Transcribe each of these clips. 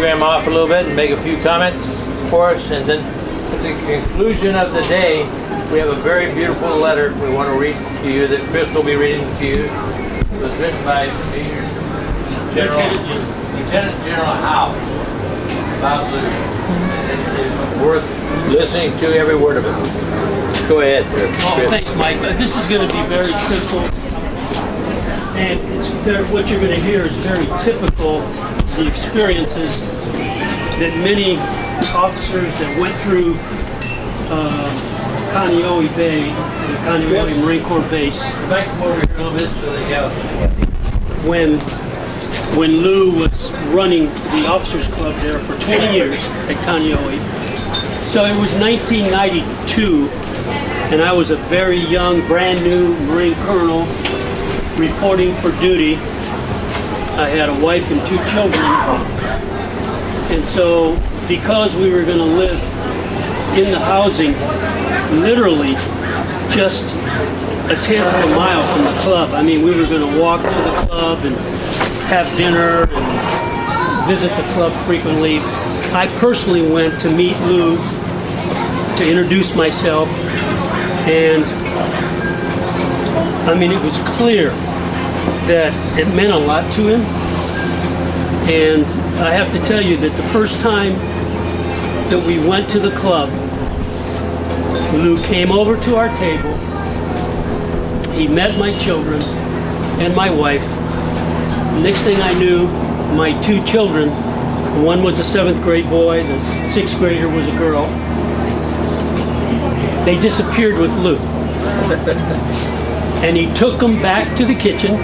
program off a little bit and make a few comments for us, and then at the conclusion of the day, we have a very beautiful letter we want to read to you that Chris will be reading to you. It was written by Lieutenant General Howe about Lou. It's worth listening to every word of it. Go ahead, Chris. Oh, thanks, Mike. This is going to be very simple, and what you're going to hear is very typical of the experiences that many officers that went through Kaneohe Bay, the Kaneohe Marine Corps Base. Back over here a little bit so they have When Lou was running the Officers Club there for 20 years at Kaneohe. So it was 1992, and I was a very young, brand new Marine Colonel reporting for duty. I had a wife and 2 children, and so because we were going to live in the housing literally just a tenth of a mile from the club. I mean, we were going to walk to the club and have dinner and visit the club frequently. I personally went to meet Lou, to introduce myself, and I mean, it was clear that it meant a lot to him. And I have to tell you that the first time that we went to the club, Lou came over to our table. He met my children and my wife. Next thing I knew, my 2 children, one was a 7th grade boy, the 6th grader was a girl. They disappeared with Lou. And he took them back to the kitchen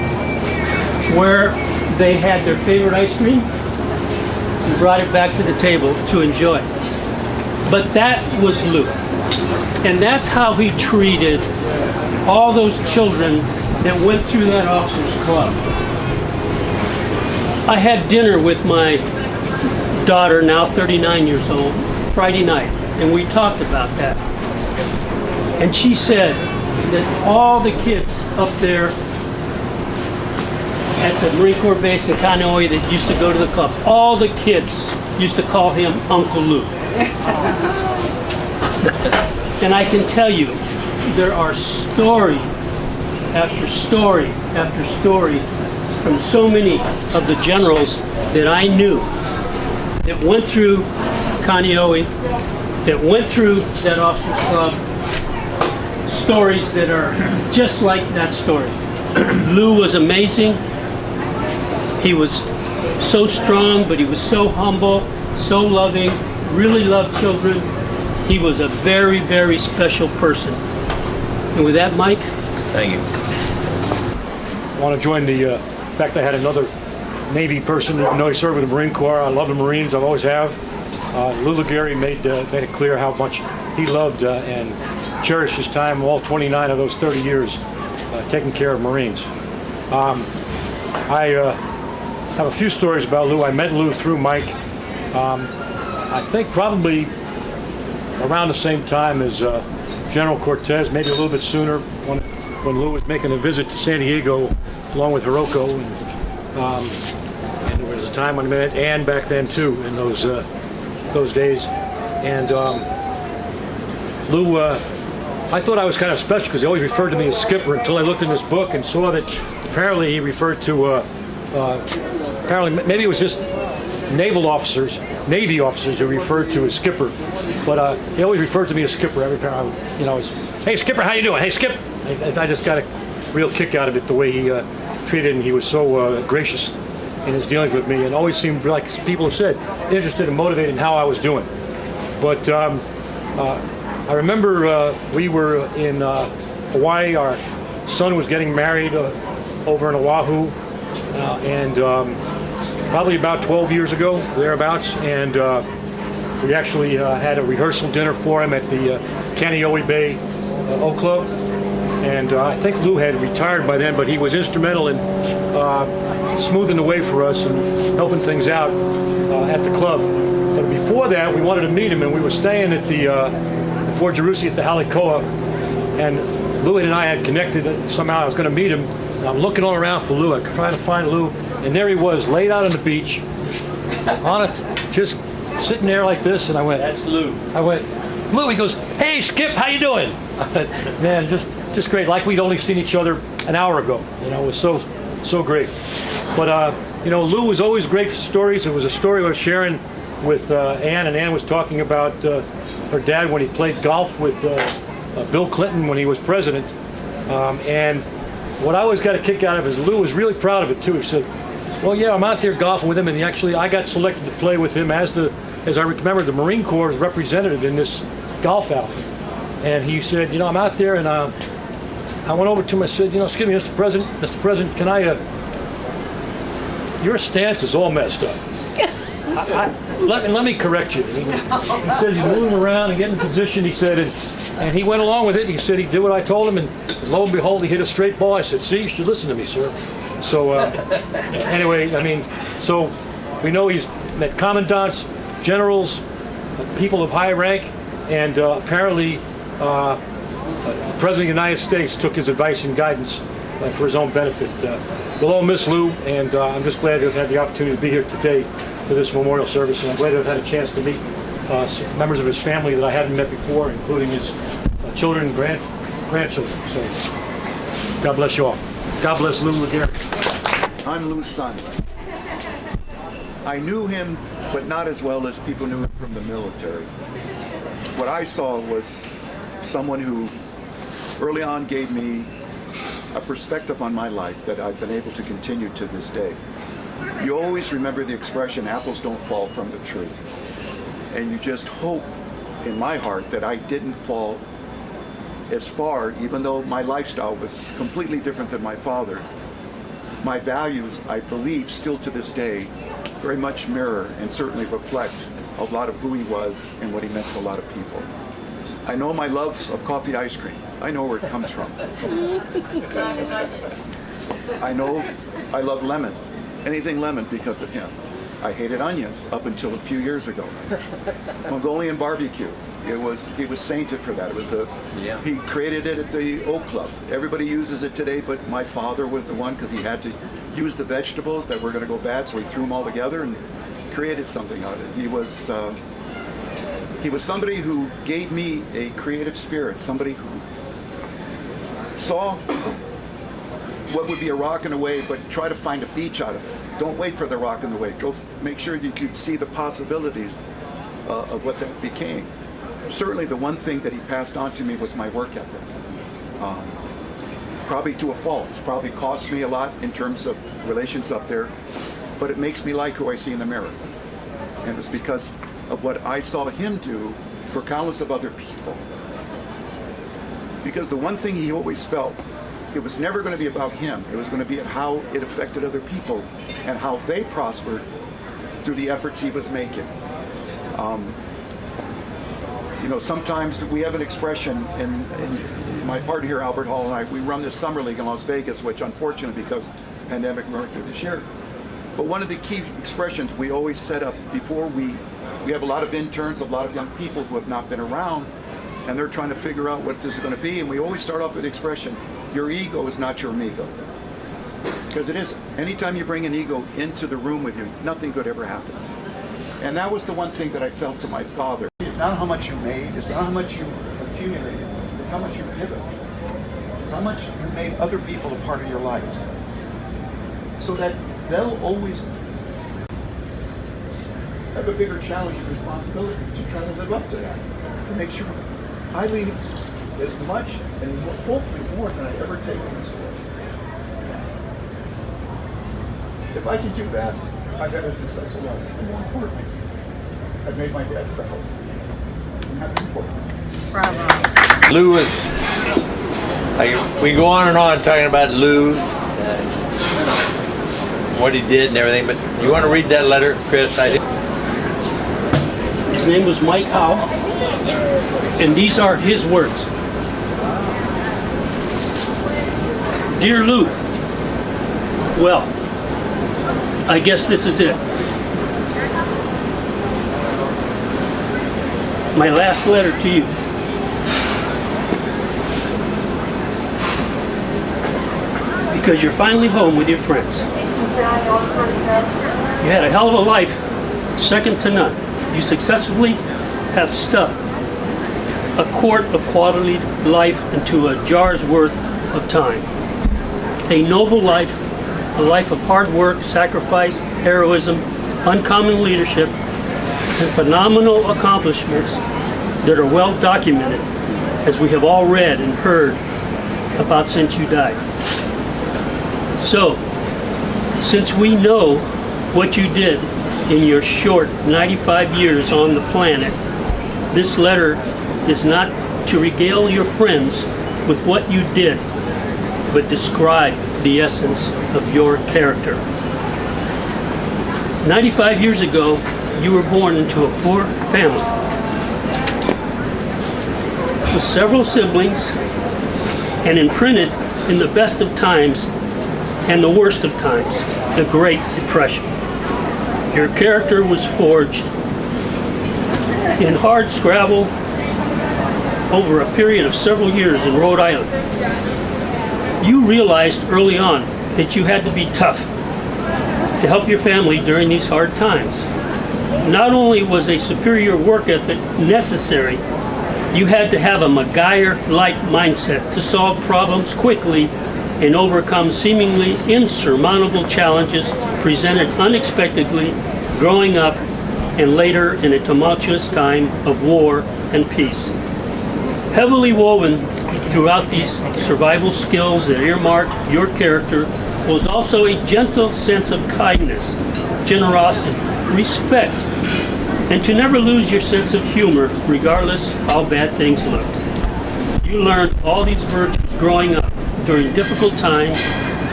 where they had their favorite ice cream and brought it back to the table to enjoy. But that was Lou. And that's how he treated all those children that went through that officers club. I had dinner with my daughter, now 39 years old, Friday night, and we talked about that. And she said that all the kids up there at the Marine Corps base in Kaneohe that used to go to the club, all the kids used to call him Uncle Lou. And I can tell you, there are story after story after story from so many of the generals that I knew that went through Kaneohe, that went through that officers club, stories that are just like that story. Lou was amazing. He was so strong, but he was so humble, so loving, really loved children. He was a very, very special person. And with that, Mike? Thank you. I want to join the fact I had another Navy person, even though he served with the Marine Corps. I love the Marines, I always have. LouLeGarie made it clear how much he loved and cherished his time, all 29 of those 30 years, taking care of Marines. I have a few stories about Lou. I met Lou through Mike. I think probably around the same time as General Cortez, maybe a little bit sooner, when Lou was making a visit to San Diego along with Hiroko. And there was a time when I met Ann back then too, in those days. And Lou, I thought I was kind of special because he always referred to me as Skipper until I looked in this book and saw that apparently he referred to, apparently maybe it was just naval officers, Navy officers who referred to as Skipper. But he always referred to me as Skipper every time hey Skipper, how you doing? Hey Skip! I just got a real kick out of it, the way he treated, and he was so gracious in his dealings with me, and always seemed, like people have said, interested and motivated in how I was doing. But I remember we were in Hawaii. Our son was getting married over in Oahu, and probably about 12 years ago, thereabouts, and we actually had a rehearsal dinner for him at the Kaneohe Bay O Club. And I think Lou had retired by then, but he was instrumental in smoothing the way for us and helping things out at the club. But before that, we wanted to meet him, and we were staying at the Fort Jerusi at the Halikoa, and Lou and I had connected somehow. I was going to meet him, and I'm looking all around for Lou. I'm trying to find Lou, and there he was, laid out on the beach, on just sitting there like this, and I went, That's Lou. Lou, he goes, hey, Skip, how you doing? I said, man, just great. Like we'd only seen each other an hour ago. You know, it was so great. But, you know, Lou was always great for stories. It was a story I was sharing with Ann, and Ann was talking about her dad when he played golf with Bill Clinton when he was president. And what I always got a kick out of is Lou was really proud of it, too. He said, well, yeah, I'm out there golfing with him, and I got selected to play with him as I remember, the Marine Corps' representative in this golf outing. And he said, you know, I'm out there, and I went over to him and said, you know, excuse me, Mr. President, can I, your stance is all messed up. Let me correct you. He said he's moving around and getting in position, he said, and he went along with it. He said he did what I told him, and lo and behold, he hit a straight ball. I said, see, you should listen to me, sir. So, anyway, I mean, so we know he's met commandants, generals, people of high rank, and apparently the President of the United States took his advice and guidance for his own benefit. We'll all miss Lou, and I'm just glad to have had the opportunity to be here today for this memorial service, and I'm glad to have had a chance to meet some members of his family that I hadn't met before, including his children and grandchildren. So, God bless you all. God bless Lou LeGarie. I'm Lou's son. I knew him, but not as well as people knew him from the military. What I saw was someone who early on gave me a perspective on my life that I've been able to continue to this day. You always remember the expression, apples don't fall from the tree. And you just hope in my heart that I didn't fall as far, even though my lifestyle was completely different than my father's. My values, I believe, still to this day, very much mirror and certainly reflect a lot of who he was and what he meant to a lot of people. I know my love of coffee ice cream. I know where it comes from. I know I love lemons, anything lemon, because of him. I hated onions up until a few years ago. Mongolian barbecue. He was sainted for that. It was he created it at the Oak Club. Everybody uses it today, but my father was the one, because he had to use the vegetables that were going to go bad, so he threw them all together and created something out of it. He was somebody who gave me a creative spirit, somebody who saw what would be a rock in the way, but try to find a beach out of it. Don't wait for the rock in the way. Go make sure you could see the possibilities of what that became. Certainly the one thing that he passed on to me was my work ethic. Probably to a fault. It's probably cost me a lot in terms of relations up there, but it makes me like who I see in the mirror. And it was because of what I saw him do for countless of other people. Because the one thing he always felt, it was never going to be about him. It was going to be at how it affected other people and how they prospered through the efforts he was making. You know, sometimes we have an expression in my partner here, Albert Hall, and I, we run this summer league in Las Vegas, which unfortunately, because of the pandemic, we weren't there this year. But one of the key expressions we always set up before we have a lot of interns, a lot of young people who have not been around, and they're trying to figure out what this is going to be, and we always start off with the expression, your ego is not your amigo. Because it isn't. Anytime you bring an ego into the room with you, nothing good ever happens. And that was the one thing that I felt from my father. It's not how much you made, it's not how much you accumulated, it's how much you given. It's how much you made other people a part of your lives. So that they'll always have a bigger challenge and responsibility to try to live up to that. To make sure I leave as much and hopefully more than I ever take in this world. If I can do that, I've had a successful life. And more importantly, I've made my dad proud. And that's important. Bravo. Lou is, we go on and on talking about Lou, what he did and everything, but you want to read that letter, Chris? His name was Mike Howe, and these are his words. Dear Lou, well, I guess this is it. My last letter to you. Because you're finally home with your friends. You had a hell of a life second to none. You successfully have stuffed a quart of quality life into a jar's worth of time. A noble life, a life of hard work, sacrifice, heroism, uncommon leadership, and phenomenal accomplishments that are well documented, as we have all read and heard about since you died. So, since we know what you did in your short 95 years on the planet, this letter is not to regale your friends with what you did, but describe the essence of your character. 95 years ago, you were born into a poor family with several siblings and imprinted in the best of times and the worst of times, the Great Depression. Your character was forged in hard scrabble over a period of several years in Rhode Island. You realized early on that you had to be tough to help your family during these hard times. Not only was a superior work ethic necessary, you had to have a MacGyver-like mindset to solve problems quickly and overcome seemingly insurmountable challenges presented unexpectedly growing up and later in a tumultuous time of war and peace. Heavily woven throughout these survival skills that earmarked your character was also a gentle sense of kindness, generosity, respect, and to never lose your sense of humor regardless how bad things looked. You learned all these virtues growing up during difficult times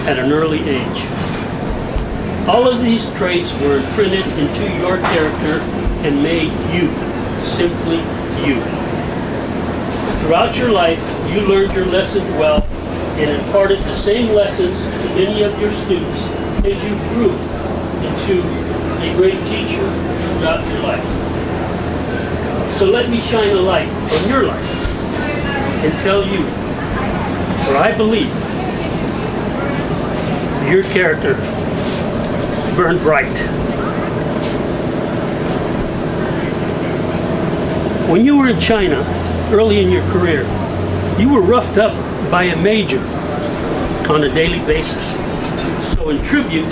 at an early age. All of these traits were imprinted into your character and made you simply you. Throughout your life, you learned your lessons well and imparted the same lessons to many of your students as you grew into a great teacher throughout your life. So let me shine a light on your life and tell you, for I believe your character burned bright. When you were in China, early in your career, you were roughed up by a major on a daily basis. So in tribute,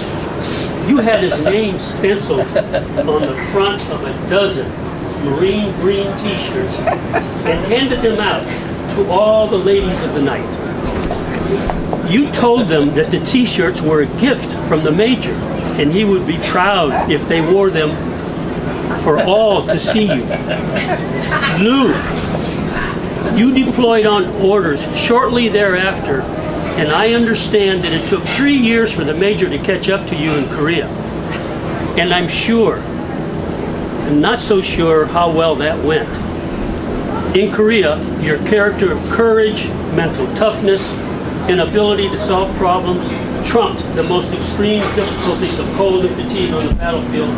you had his name stenciled on the front of a dozen marine green t-shirts and handed them out to all the ladies of the night. You told them that the t-shirts were a gift from the major and he would be proud if they wore them for all to see you. Lou, you deployed on orders shortly thereafter, and I understand that it took 3 years for the major to catch up to you in Korea. And I'm not so sure how well that went. In Korea, your character of courage, mental toughness, and ability to solve problems trumped the most extreme difficulties of cold and fatigue on the battlefield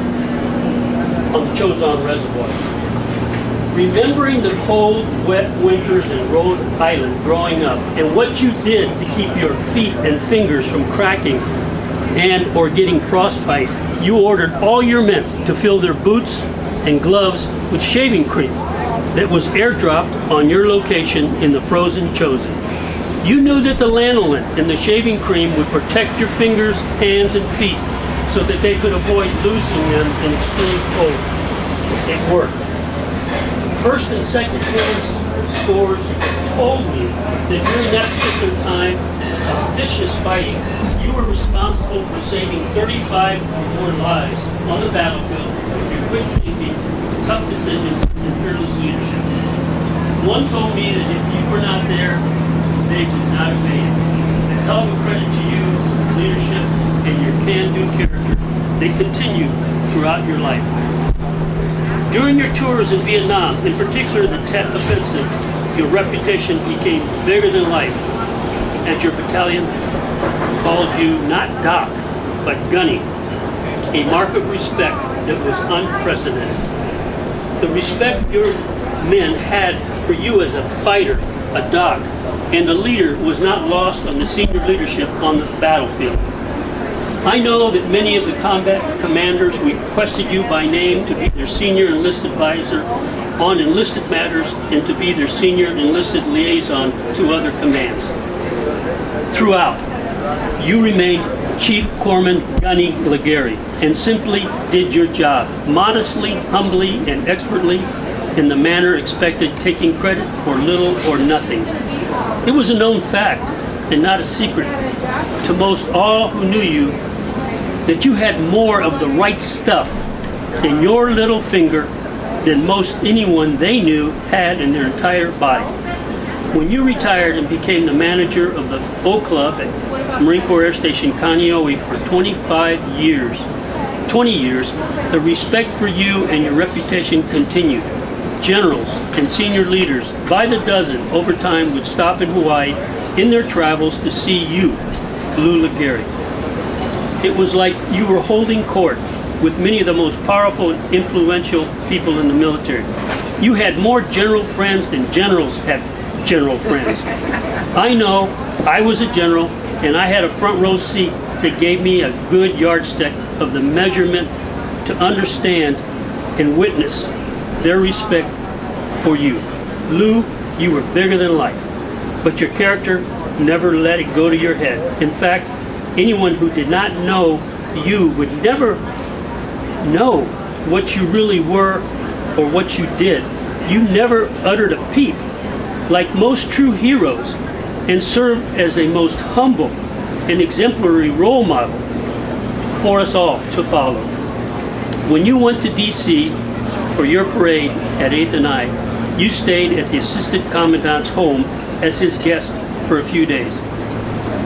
on the Chosun Reservoir. Remembering the cold, wet winters in Rhode Island growing up and what you did to keep your feet and fingers from cracking and or getting frostbite, you ordered all your men to fill their boots and gloves with shaving cream that was airdropped on your location in the frozen Chosun. You knew that the lanolin in the shaving cream would protect your fingers, hands, and feet so that they could avoid losing them in extreme cold. It worked. First and second hand scores told me that during that particular time of vicious fighting, you were responsible for saving 35 or more lives on the battlefield with your quick thinking, tough decisions, and fearless leadership. One told me that if you were not there, they would not have made it. A hell of a credit to you, leadership, and your can-do character. They continue throughout your life. During your tours in Vietnam, in particular the Tet Offensive, your reputation became bigger than life as your battalion called you not Doc, but Gunny, a mark of respect that was unprecedented. The respect your men had for you as a fighter, a doc, and a leader was not lost on the senior leadership on the battlefield. I know that many of the combat commanders requested you by name to be their senior enlisted advisor on enlisted matters and to be their senior enlisted liaison to other commands. Throughout, you remained Chief Corpsman Gunny Legarie and simply did your job, modestly, humbly, and expertly in the manner expected, taking credit for little or nothing. It was a known fact, and not a secret, to most all who knew you, that you had more of the right stuff in your little finger than most anyone they knew had in their entire body. When you retired and became the manager of the O Club at Marine Corps Air Station Kaneohe for 20 years, the respect for you and your reputation continued. Generals and senior leaders by the dozen over time would stop in Hawaii in their travels to see you, Lou Legarie. It was like you were holding court with many of the most powerful and influential people in the military. You had more general friends than generals had general friends. I know I was a general and I had a front row seat that gave me a good yardstick of the measurement to understand and witness their respect for you. Lou, you were bigger than life, but your character never let it go to your head. In fact, anyone who did not know you would never know what you really were or what you did. You never uttered a peep, like most true heroes, and served as a most humble and exemplary role model for us all to follow. When you went to D.C. for your parade at 8th and I, you stayed at the Assistant Commandant's home as his guest for a few days.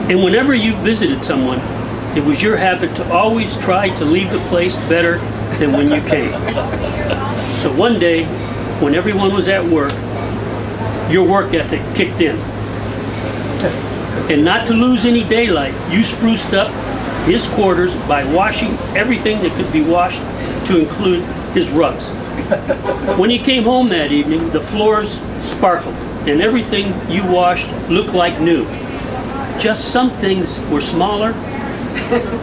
And whenever you visited someone, it was your habit to always try to leave the place better than when you came. So one day, when everyone was at work, your work ethic kicked in. And not to lose any daylight, you spruced up his quarters by washing everything that could be washed, to include his rugs. When he came home that evening, the floors sparkled and everything you washed looked like new. Just some things were smaller,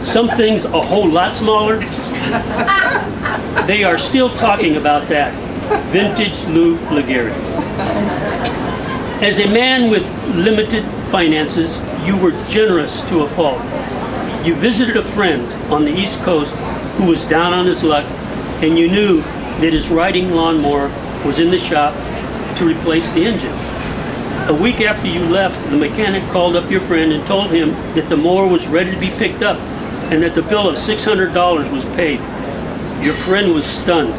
some things a whole lot smaller. They are still talking about that. Vintage Lou Legarie. As a man with limited finances, you were generous to a fault. You visited a friend on the East Coast who was down on his luck, and you knew that his riding lawnmower was in the shop to replace the engine. A week after you left, the mechanic called up your friend and told him that the mower was ready to be picked up and that the bill of $600 was paid. Your friend was stunned,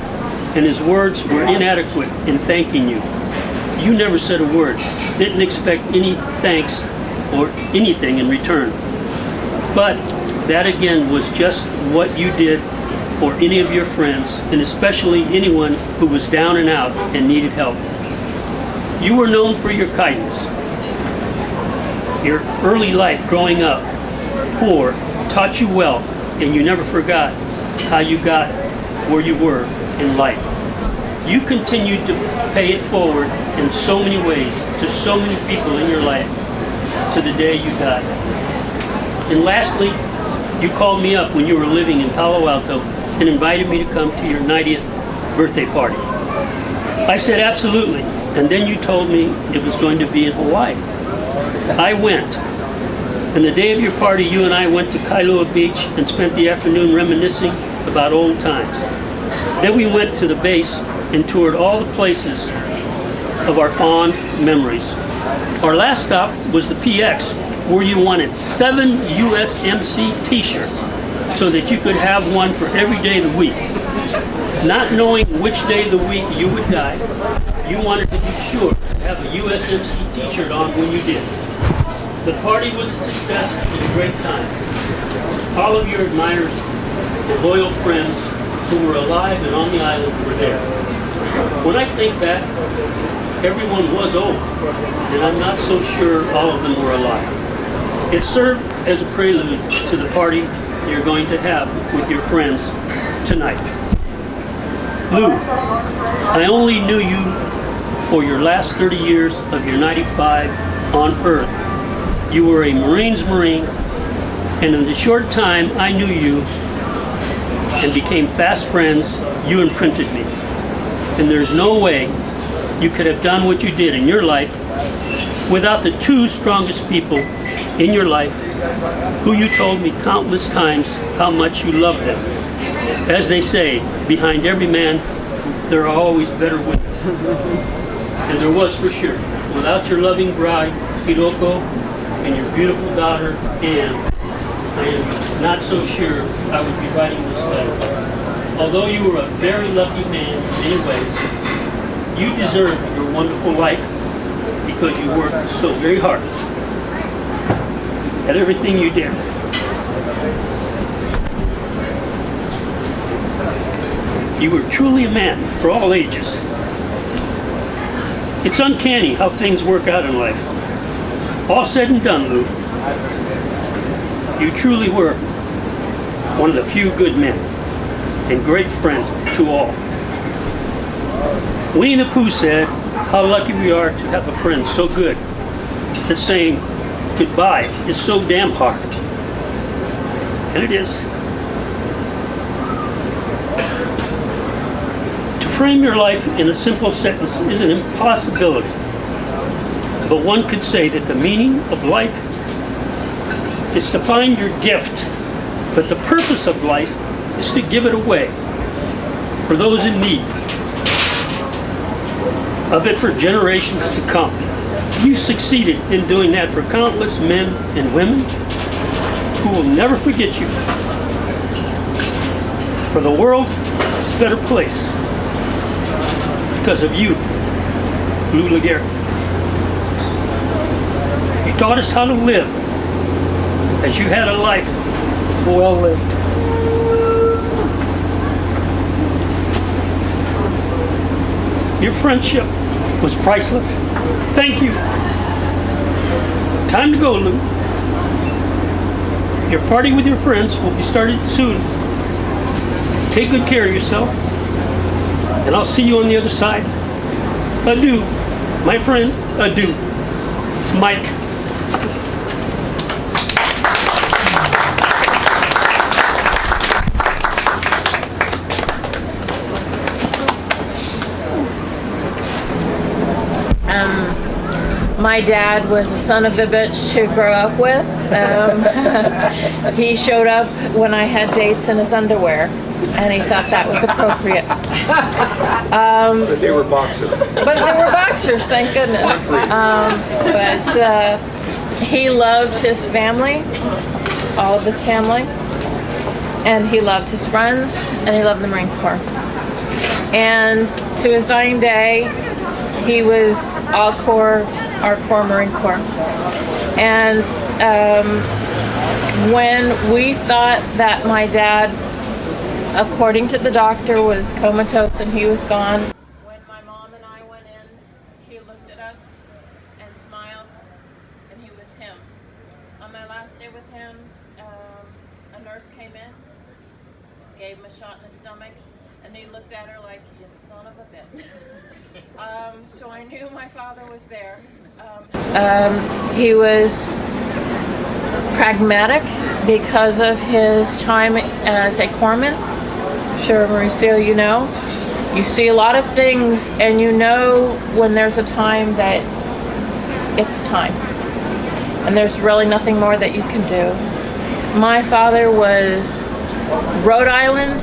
and his words were inadequate in thanking you. You never said a word, didn't expect any thanks or anything in return. But that again was just what you did for any of your friends, and especially anyone who was down and out and needed help. You were known for your kindness. Your early life growing up poor taught you well, and you never forgot how you got where you were in life. You continued to pay it forward in so many ways to so many people in your life to the day you died. And lastly, you called me up when you were living in Palo Alto and invited me to come to your 90th birthday party. I said absolutely, and then you told me it was going to be in Hawaii. I went, and the day of your party, you and I went to Kailua Beach and spent the afternoon reminiscing about old times. Then we went to the base and toured all the places of our fond memories. Our last stop was the PX, where you wanted 7 USMC t-shirts so that you could have one for every day of the week. Not knowing which day of the week you would die, you wanted to be sure to have a USMC t-shirt on when you did. The party was a success and a great time. All of your admirers and loyal friends who were alive and on the island were there. When I think back, everyone was old, and I'm not so sure all of them were alive. It served as a prelude to the party you're going to have with your friends tonight. Lou, I only knew you for your last 30 years of your 95 on Earth. You were a Marine's Marine, And in the short time I knew you and became fast friends, you imprinted me. And there's no way you could have done what you did in your life without the two strongest people in your life who you told me countless times how much you loved them. As they say, behind every man, there are always better women. And there was for sure. Without your loving bride, Hiroko, and your beautiful daughter, Anne, I am not so sure I would be writing this letter. Although you were a very lucky man in many ways, you deserve your wonderful life because you worked so very hard at everything you did. You were truly a man for all ages. It's uncanny how things work out in life. All said and done, Lou, you truly were one of the few good men and great friend to all. Winnie the Pooh said, how lucky we are to have a friend so good that saying goodbye is so damn hard. And it is. To frame your life in a simple sentence is an impossibility. But one could say that the meaning of life is to find your gift, but the purpose of life is to give it away for those in need of it for generations to come. You succeeded in doing that for countless men and women who will never forget you. For the world is a better place because of you, LouLeGarie. You taught us how to live as you had a life well lived. Your friendship was priceless. Thank you. Time to go, Lou. Your party with your friends will be started soon. Take good care of yourself, and I'll see you on the other side. Adieu, my friend. Adieu, Mike. My dad was a son of a bitch to grow up with. He showed up when I had dates in his underwear, and he thought that was appropriate. But they were boxers. But they were boxers, thank goodness. But he loved his family, all of his family, and he loved his friends, and he loved the Marine Corps. And to his dying day, he was our Corps Marine Corps. And when we thought that my dad, according to the doctor, was comatose and he was gone, when my mom and I went in, he looked at us and smiled, and he was him. On my last day with him, a nurse came in, gave him a shot in the stomach, and he looked at her like, you son of a bitch. So I knew my father was there. He was pragmatic because of his time as a corpsman. I'm sure, Mauricio, you know. You see a lot of things, and you know when there's a time that it's time. And there's really nothing more that you can do. My father was Rhode Island,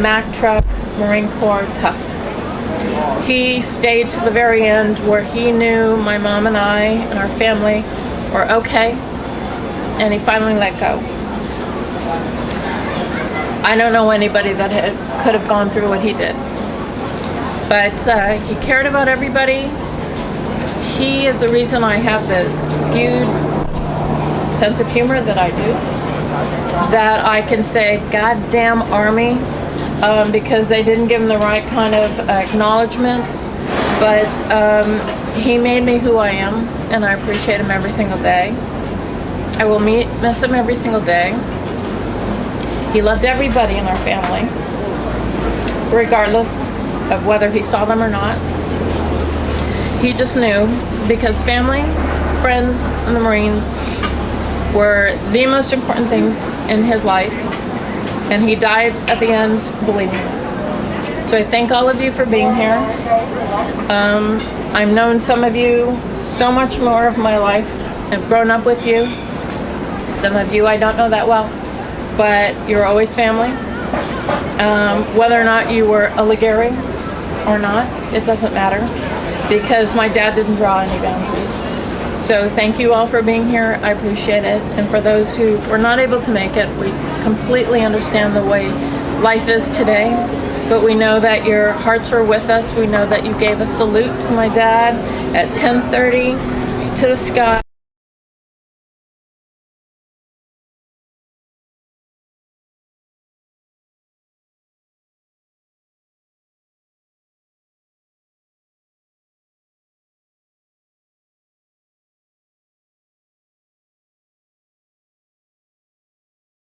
Mack truck, Marine Corps tough. He stayed to the very end where he knew my mom and I and our family were okay, and he finally let go. I don't know anybody that could have gone through what he did. But he cared about everybody. He is the reason I have the skewed sense of humor that I do. That I can say, goddamn Army, because they didn't give him the right kind of acknowledgement. But he made me who I am, and I appreciate him every single day. I will miss him every single day. He loved everybody in our family, regardless of whether he saw them or not. He just knew, because family, friends, and the Marines were the most important things in his life, and he died at the end believing it. So I thank all of you for being here. I've known some of you so much more of my life. I've grown up with you. Some of you I don't know that well, but you're always family. Whether or not you were a Legaris or not, it doesn't matter, because my dad didn't draw any boundaries. So thank you all for being here. I appreciate it. And for those who were not able to make it, we completely understand the way life is today. But we know that your hearts were with us. We know that you gave a salute to my dad at 10:30 to the sky.